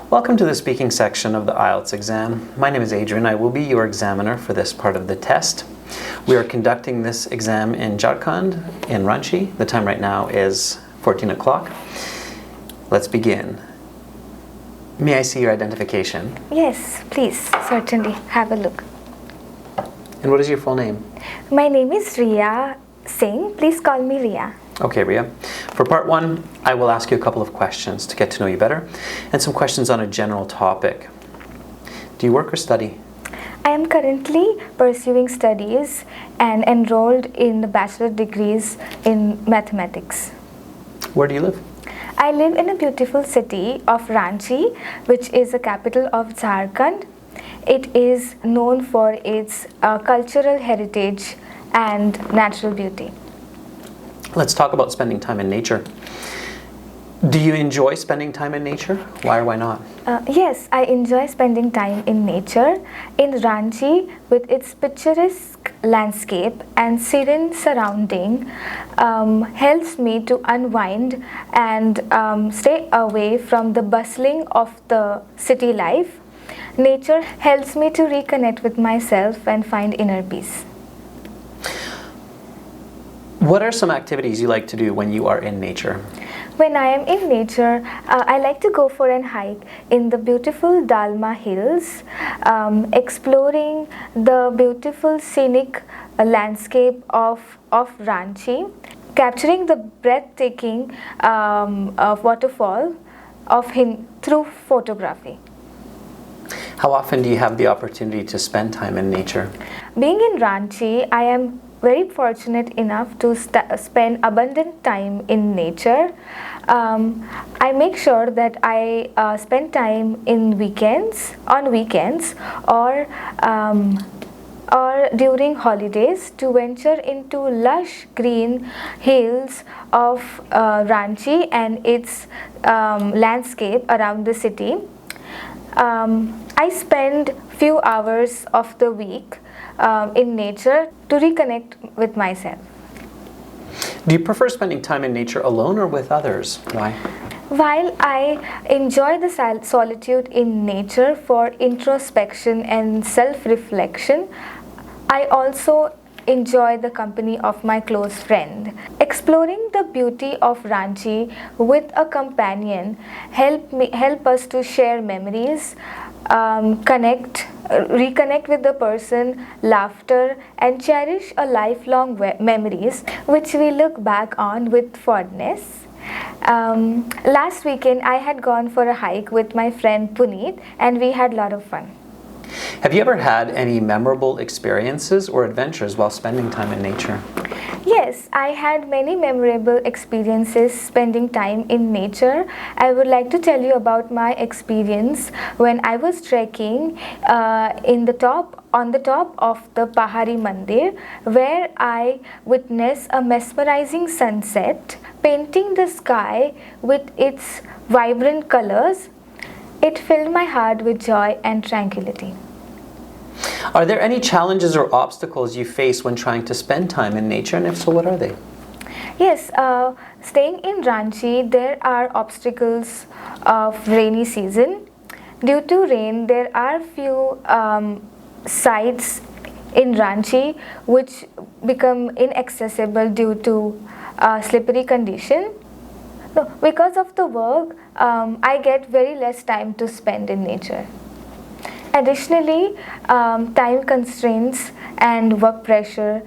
Welcome to the speaking section of the IELTS exam. My name is Adrian. I will be your examiner for this part of the test. We are conducting this exam in Jharkhand, in Ranchi. The time right now is 14 o'clock. Let's begin. May I see your identification? Yes, please, certainly. Have a look. And what is your full name? My name is Ria Singh. Please call me Ria. Okay, Ria. For part one, I will ask you a couple of questions to get to know you better, and some questions on a general topic. Do you work or study? I am currently pursuing studies and enrolled in the bachelor degrees in mathematics. Where do you live? I live in a beautiful city of Ranchi, which is the capital of Jharkhand. It is known for its cultural heritage and natural beauty. Let's talk about spending time in nature. Do you enjoy spending time in nature? Why or why not? Yes, I enjoy spending time in nature. In Ranchi, with its picturesque landscape and serene surrounding, helps me to unwind and stay away from the bustling of the city life. Nature helps me to reconnect with myself and find inner peace. What are some activities you like to do when you are in nature? When I am in nature, I like to go for a hike in the beautiful Dalma Hills, exploring the beautiful scenic landscape of Ranchi, capturing the breathtaking waterfall through photography. How often do you have the opportunity to spend time in nature? Being in Ranchi, I am very fortunate enough to spend abundant time in nature. I make sure that I spend time on weekends or during holidays to venture into lush green hills of Ranchi and its landscape around the city. I spend few hours of the week in nature to reconnect with myself. Do you prefer spending time in nature alone or with others? Why? While I enjoy the solitude in nature for introspection and self-reflection, I also enjoy the company of my close friend. Exploring the beauty of Ranchi with a companion help us to share memories, reconnect with the person, laughter, and cherish a lifelong memories which we look back on with fondness. Last weekend I had gone for a hike with my friend Puneet and we had a lot of fun. Have you ever had any memorable experiences or adventures while spending time in nature? Yes, I had many memorable experiences spending time in nature. I would like to tell you about my experience when I was trekking on the top of the Pahari Mandir, where I witnessed a mesmerizing sunset, painting the sky with its vibrant colors. It filled my heart with joy and tranquility. Are there any challenges or obstacles you face when trying to spend time in nature, and if so, what are they? Yes, staying in Ranchi, there are obstacles of rainy season. Due to rain, there are few sites in Ranchi which become inaccessible due to slippery condition. No, because of the work, I get very less time to spend in nature. Additionally, time constraints and work pressure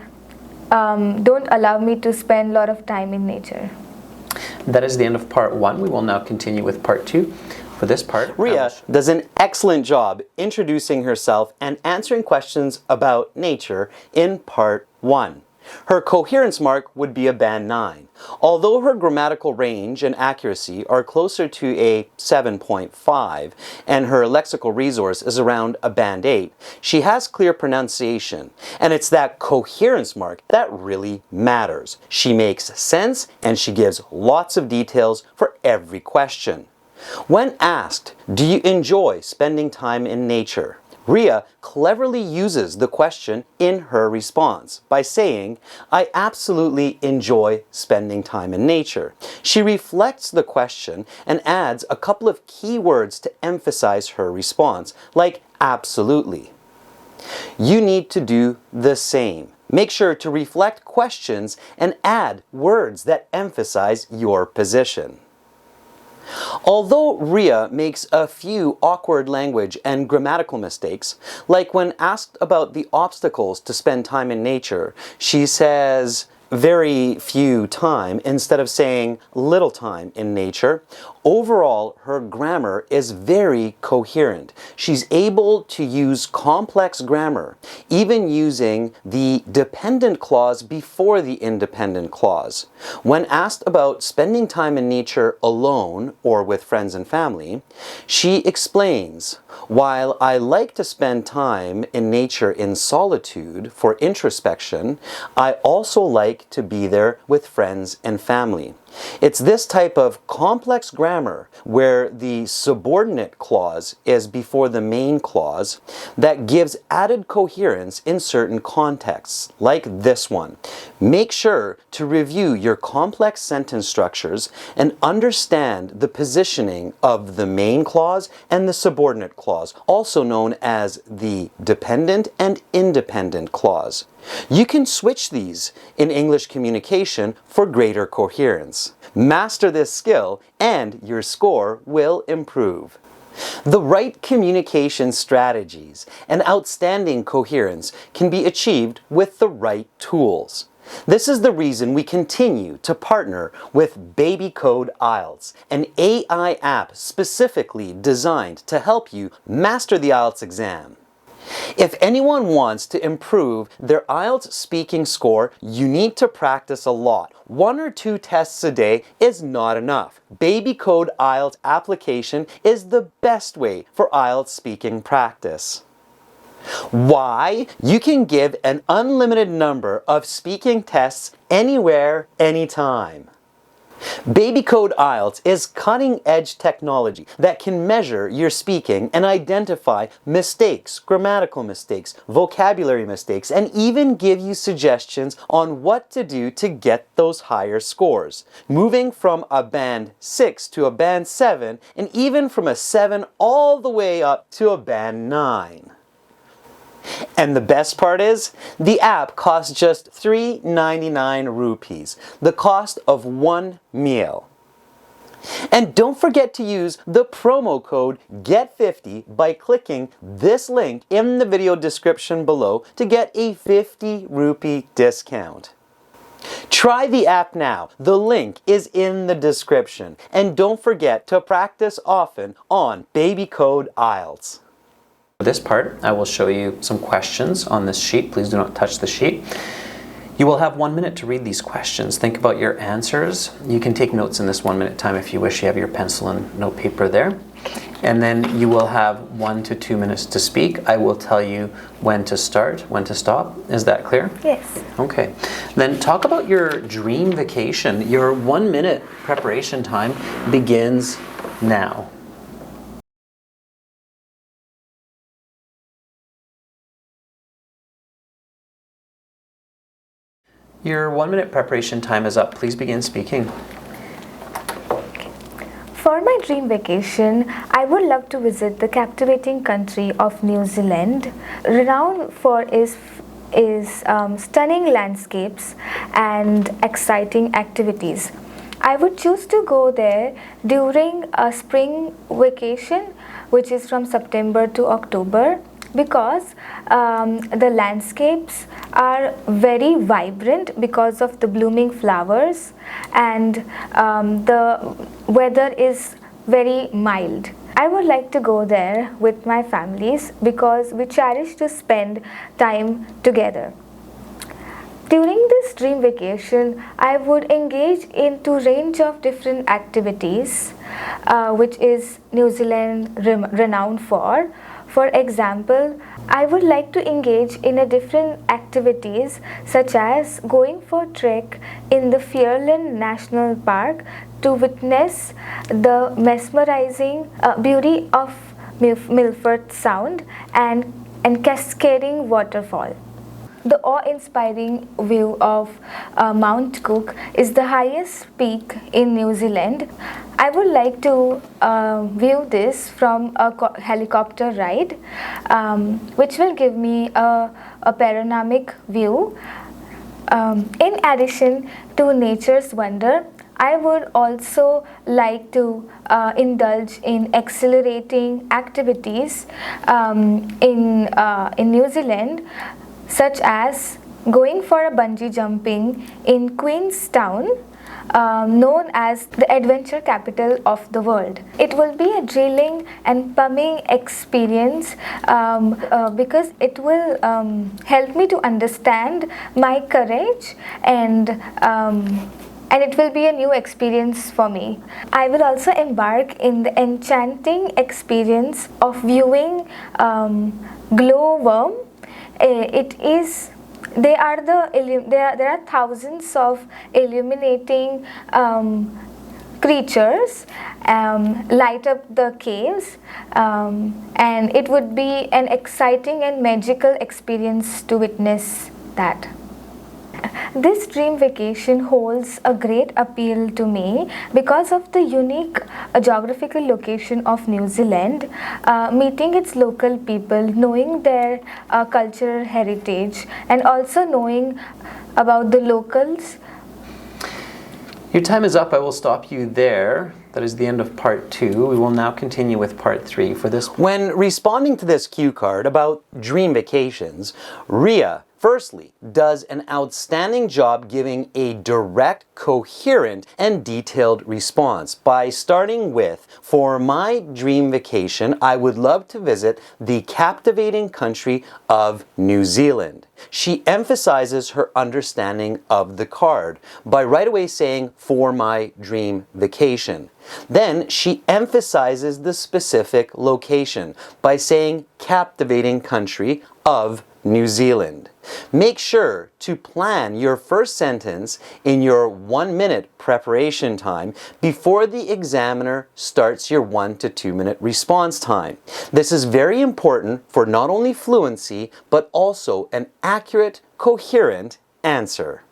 don't allow me to spend a lot of time in nature. That is the end of part one. We will now continue with part two. For this part, Ria does an excellent job introducing herself and answering questions about nature in part one. Her coherence mark would be a band 9. Although her grammatical range and accuracy are closer to a 7.5 and her lexical resource is around a band 8, she has clear pronunciation, and it's that coherence mark that really matters. She makes sense and she gives lots of details for every question. When asked, do you enjoy spending time in nature? Ria cleverly uses the question in her response by saying, "I absolutely enjoy spending time in nature." She reflects the question and adds a couple of key words to emphasize her response, like absolutely. You need to do the same. Make sure to reflect questions and add words that emphasize your position. Although Ria makes a few awkward language and grammatical mistakes, like when asked about the obstacles to spend time in nature, she says very few time instead of saying little time in nature, overall her grammar is very coherent. She's able to use complex grammar, even using the dependent clause before the independent clause. When asked about spending time in nature alone or with friends and family, she explains, "While I like to spend time in nature in solitude for introspection, I also like to be there with friends and family." It's this type of complex grammar where the subordinate clause is before the main clause that gives added coherence in certain contexts, like this one. Make sure to review your complex sentence structures and understand the positioning of the main clause and the subordinate clause, also known as the dependent and independent clause. You can switch these in English communication for greater coherence. Master this skill and your score will improve. The right communication strategies and outstanding coherence can be achieved with the right tools. This is the reason we continue to partner with Baby Code IELTS, an AI app specifically designed to help you master the IELTS exam. If anyone wants to improve their IELTS speaking score, you need to practice a lot. 1 or 2 tests a day is not enough. Baby Code IELTS application is the best way for IELTS speaking practice. Why? You can give an unlimited number of speaking tests anywhere, anytime. Baby Code IELTS is cutting-edge technology that can measure your speaking and identify mistakes, grammatical mistakes, vocabulary mistakes, and even give you suggestions on what to do to get those higher scores. Moving from a band 6 to a band 7, and even from a 7 all the way up to a band 9. And the best part is, the app costs just 399 rupees, the cost of one meal. And don't forget to use the promo code GET50 by clicking this link in the video description below to get a 50 rupee discount. Try the app now. The link is in the description. And don't forget to practice often on Baby Code IELTS. For this part, I will show you some questions on this sheet. Please do not touch the sheet. You will have 1 minute to read these questions. Think about your answers. You can take notes in this 1 minute time if you wish. You have your pencil and note paper there. And then you will have 1 to 2 minutes to speak. I will tell you when to start, when to stop. Is that clear? Yes. Okay. Then talk about your dream vacation. Your 1 minute preparation time begins now. Your 1 minute preparation time is up. Please begin speaking. For my dream vacation, I would love to visit the captivating country of New Zealand, renowned for its stunning landscapes and exciting activities. I would choose to go there during a spring vacation, which is from September to October, because the landscapes are very vibrant because of the blooming flowers, and the weather is very mild. I would like to go there with my families because we cherish to spend time together. During this dream vacation, I would engage into range of different activities which is New Zealand renowned for. For example, I would like to engage in a different activities such as going for a trek in the Fairland National Park to witness the mesmerizing beauty of Milford Sound and and cascading waterfall. The awe-inspiring view of Mount Cook is the highest peak in New Zealand. I would like to view this from a helicopter ride, which will give me a panoramic view. In addition to nature's wonder, I would also like to indulge in exhilarating activities in New Zealand, such as going for a bungee jumping in Queenstown, known as the adventure capital of the world. It will be a thrilling and pumping experience because it will help me to understand my courage, and it will be a new experience for me. I will also embark in the enchanting experience of viewing glowworm. There are thousands of illuminating creatures light up the caves, and it would be an exciting and magical experience to witness that. This dream vacation holds a great appeal to me because of the unique geographical location of New Zealand, meeting its local people, knowing their cultural heritage, and also knowing about the locals. Your time is up. I will stop you there. That is the end of part 2. We will now continue with part 3 for this. When responding to this cue card about dream vacations, Ria firstly does an outstanding job giving a direct, coherent, and detailed response by starting with, "For my dream vacation, I would love to visit the captivating country of New Zealand." She emphasizes her understanding of the card by right away saying, "For my dream vacation." Then she emphasizes the specific location by saying, "Captivating country of New Zealand." Make sure to plan your first sentence in your 1-minute preparation time before the examiner starts your 1 to 2 minute response time. This is very important for not only fluency, but also an accurate, coherent answer.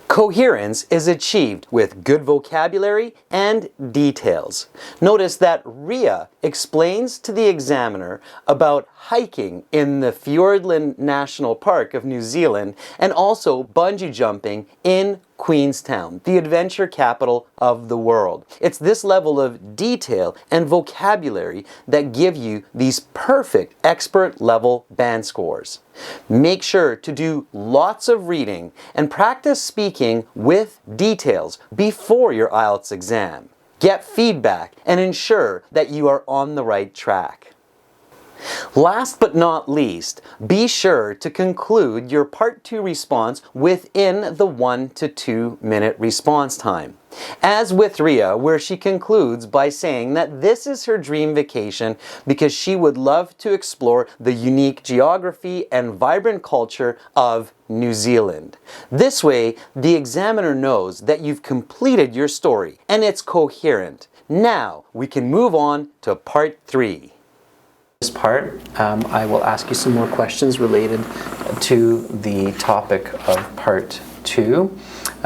Coherence is achieved with good vocabulary and details. Notice that Ria explains to the examiner about hiking in the Fiordland National Park of New Zealand and also bungee jumping in Queenstown, the adventure capital of the world. It's this level of detail and vocabulary that give you these perfect expert level band scores. Make sure to do lots of reading and practice speaking with details before your IELTS exam. Get feedback and ensure that you are on the right track. Last but not least, be sure to conclude your Part 2 response within the 1 to 2 minute response time. As with Ria, where she concludes by saying that this is her dream vacation because she would love to explore the unique geography and vibrant culture of New Zealand. This way, the examiner knows that you've completed your story and it's coherent. Now, we can move on to Part 3. This part, I will ask you some more questions related to the topic of part 2.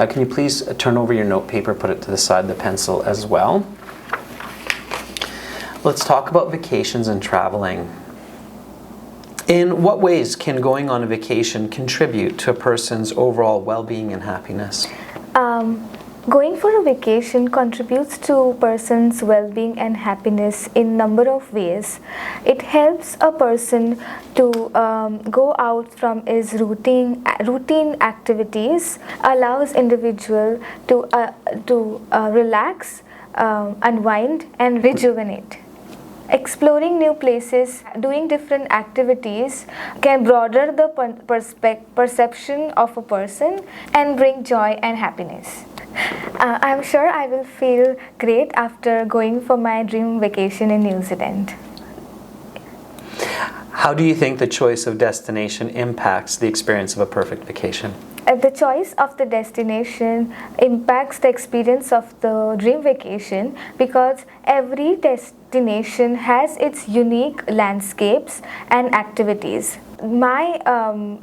Can you please turn over your note paper, put it to the side, the pencil as well. Let's talk about vacations and traveling. In what ways can going on a vacation contribute to a person's overall well-being and happiness? Going for a vacation contributes to a person's well-being and happiness in number of ways. It helps a person to go out from his routine activities, allows individual to relax, unwind, and rejuvenate. Exploring new places, doing different activities can broaden the perception of a person and bring joy and happiness. I'm sure I will feel great after going for my dream vacation in New Zealand. How do you think the choice of destination impacts the experience of a perfect vacation? The choice of the destination impacts the experience of the dream vacation because every destination has its unique landscapes and activities. My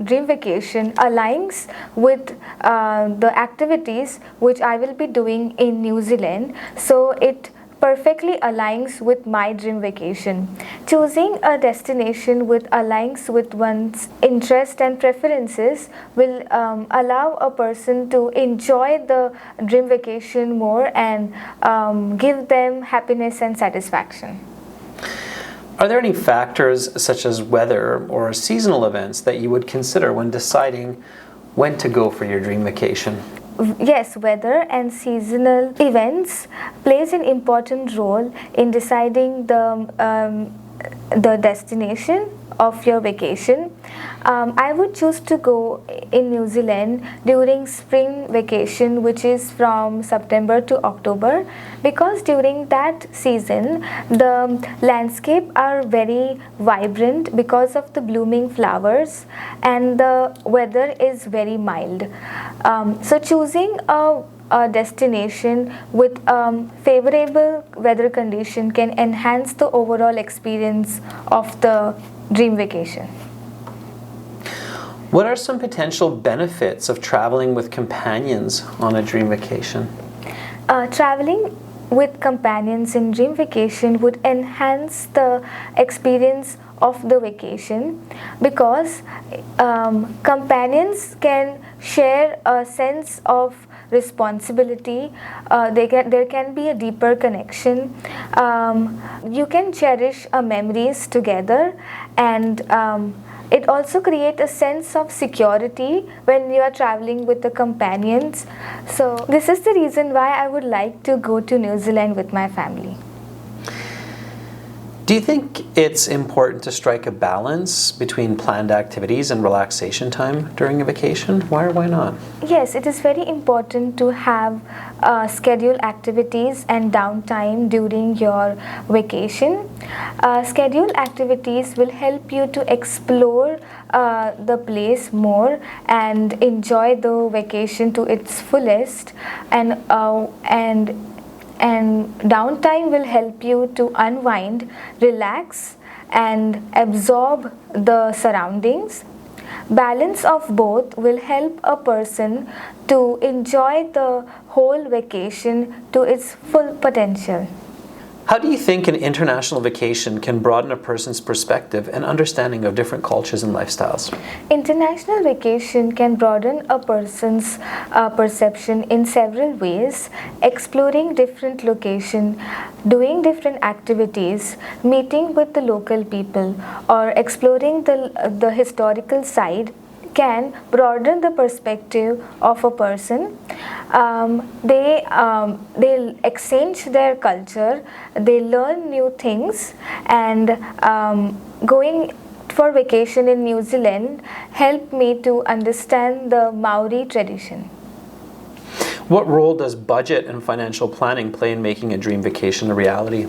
dream vacation aligns with the activities which I will be doing in New Zealand, so it perfectly aligns with my dream vacation. Choosing a destination which aligns with one's interest and preferences will allow a person to enjoy the dream vacation more and give them happiness and satisfaction. Are there any factors such as weather or seasonal events that you would consider when deciding when to go for your dream vacation? Yes, weather and seasonal events plays an important role in deciding the destination of your vacation. I would choose to go in New Zealand during spring vacation, which is from September to October, because during that season the landscape are very vibrant because of the blooming flowers and the weather is very mild. So choosing a destination with favorable weather condition can enhance the overall experience of the dream vacation. What are some potential benefits of traveling with companions on a dream vacation? Traveling with companions in dream vacation would enhance the experience of the vacation because companions can share a sense of responsibility. There can be a deeper connection. You can cherish memories together, and it also creates a sense of security when you are traveling with the companions. So this is the reason why I would like to go to New Zealand with my family. Do you think it's important to strike a balance between planned activities and relaxation time during a vacation? Why or why not? Yes, it is very important to have scheduled activities and downtime during your vacation. Scheduled activities will help you to explore the place more and enjoy the vacation to its fullest, and downtime will help you to unwind, relax, and absorb the surroundings. Balance of both will help a person to enjoy the whole vacation to its full potential. How do you think an international vacation can broaden a person's perspective and understanding of different cultures and lifestyles? International vacation can broaden a person's perception in several ways: exploring different locations, doing different activities, meeting with the local people, or exploring the historical side can broaden the perspective of a person. They exchange their culture, they learn new things, and going for vacation in New Zealand helped me to understand the Maori tradition. What role does budget and financial planning play in making a dream vacation a reality?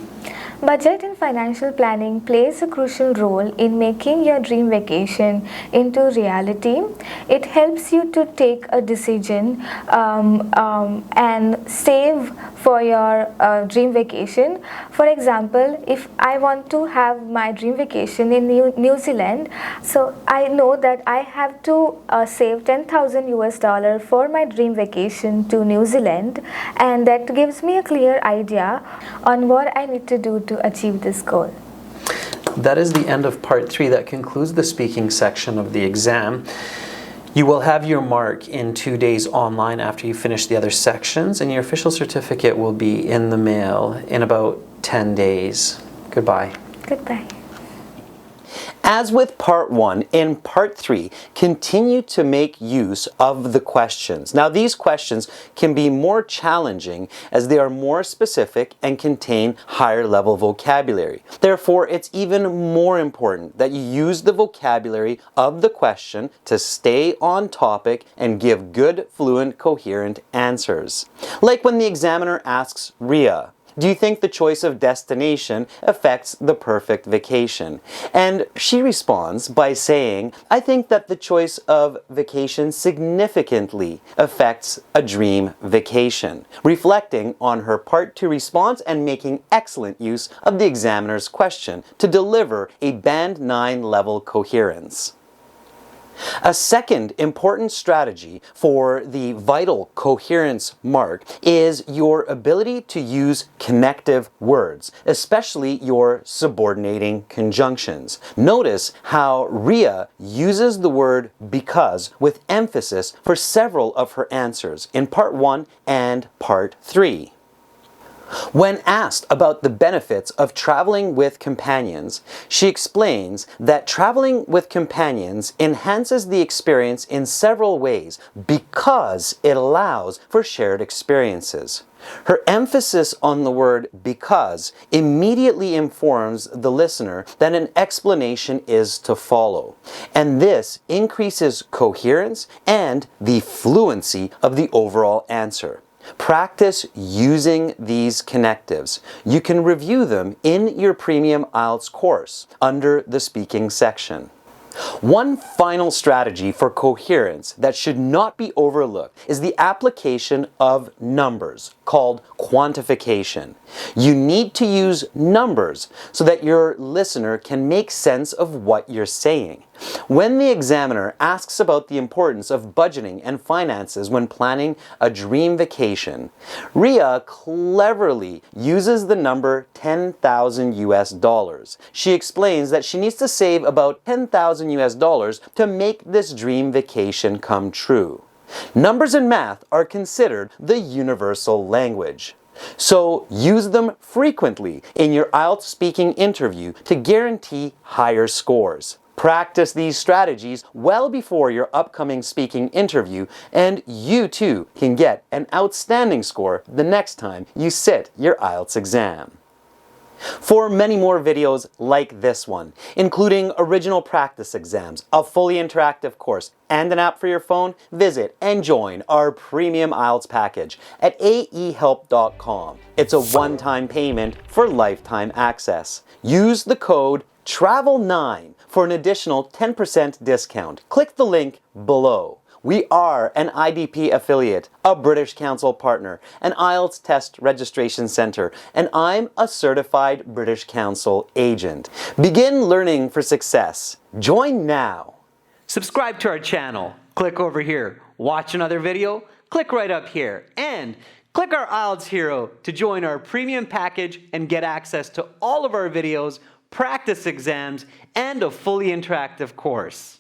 Budget and financial planning plays a crucial role in making your dream vacation into reality. It helps you to take a decision and save for your dream vacation. For example, if I want to have my dream vacation in New Zealand, so I know that I have to save 10,000 US dollar for my dream vacation to New Zealand, and that gives me a clear idea on what I need to do to achieve this goal. That is the end of part 3. That concludes the speaking section of the exam. You will have your mark in 2 days online after you finish the other sections, and your official certificate will be in the mail in about 10 days. Goodbye. Goodbye. As with part 1, in part 3, continue to make use of the questions. Now, these questions can be more challenging as they are more specific and contain higher level vocabulary. Therefore, it's even more important that you use the vocabulary of the question to stay on topic and give good, fluent, coherent answers. Like when the examiner asks Ria, Do you think the choice of destination affects the perfect vacation? And she responds by saying, I think that the choice of vacation significantly affects a dream vacation, reflecting on her Part 2 response and making excellent use of the examiner's question to deliver a Band 9 level coherence. A second important strategy for the vital coherence mark is your ability to use connective words, especially your subordinating conjunctions. Notice how Ria uses the word because with emphasis for several of her answers in Part 1 and Part 3. When asked about the benefits of traveling with companions, she explains that traveling with companions enhances the experience in several ways because it allows for shared experiences. Her emphasis on the word because immediately informs the listener that an explanation is to follow, and this increases coherence and the fluency of the overall answer. Practice using these connectives. You can review them in your Premium IELTS course under the speaking section. One final strategy for coherence that should not be overlooked is the application of numbers, called quantification. You need to use numbers so that your listener can make sense of what you're saying. When the examiner asks about the importance of budgeting and finances when planning a dream vacation, Ria cleverly uses the number 10,000 US dollars. She explains that she needs to save about 10,000 US dollars to make this dream vacation come true. Numbers and math are considered the universal language. So use them frequently in your IELTS speaking interview to guarantee higher scores. Practice these strategies well before your upcoming speaking interview, and you too can get an outstanding score the next time you sit your IELTS exam. For many more videos like this one, including original practice exams, a fully interactive course, and an app for your phone, visit and join our Premium IELTS package at aehelp.com. It's a one-time payment for lifetime access. Use the code TRAVEL9 for an additional 10% discount. Click the link below. We are an IDP affiliate, a British Council partner, an IELTS test registration center, and I'm a certified British Council agent. Begin learning for success. Join now. Subscribe to our channel. Click over here. Watch another video. Click right up here. And click our IELTS Hero to join our premium package and get access to all of our videos, practice exams, and a fully interactive course.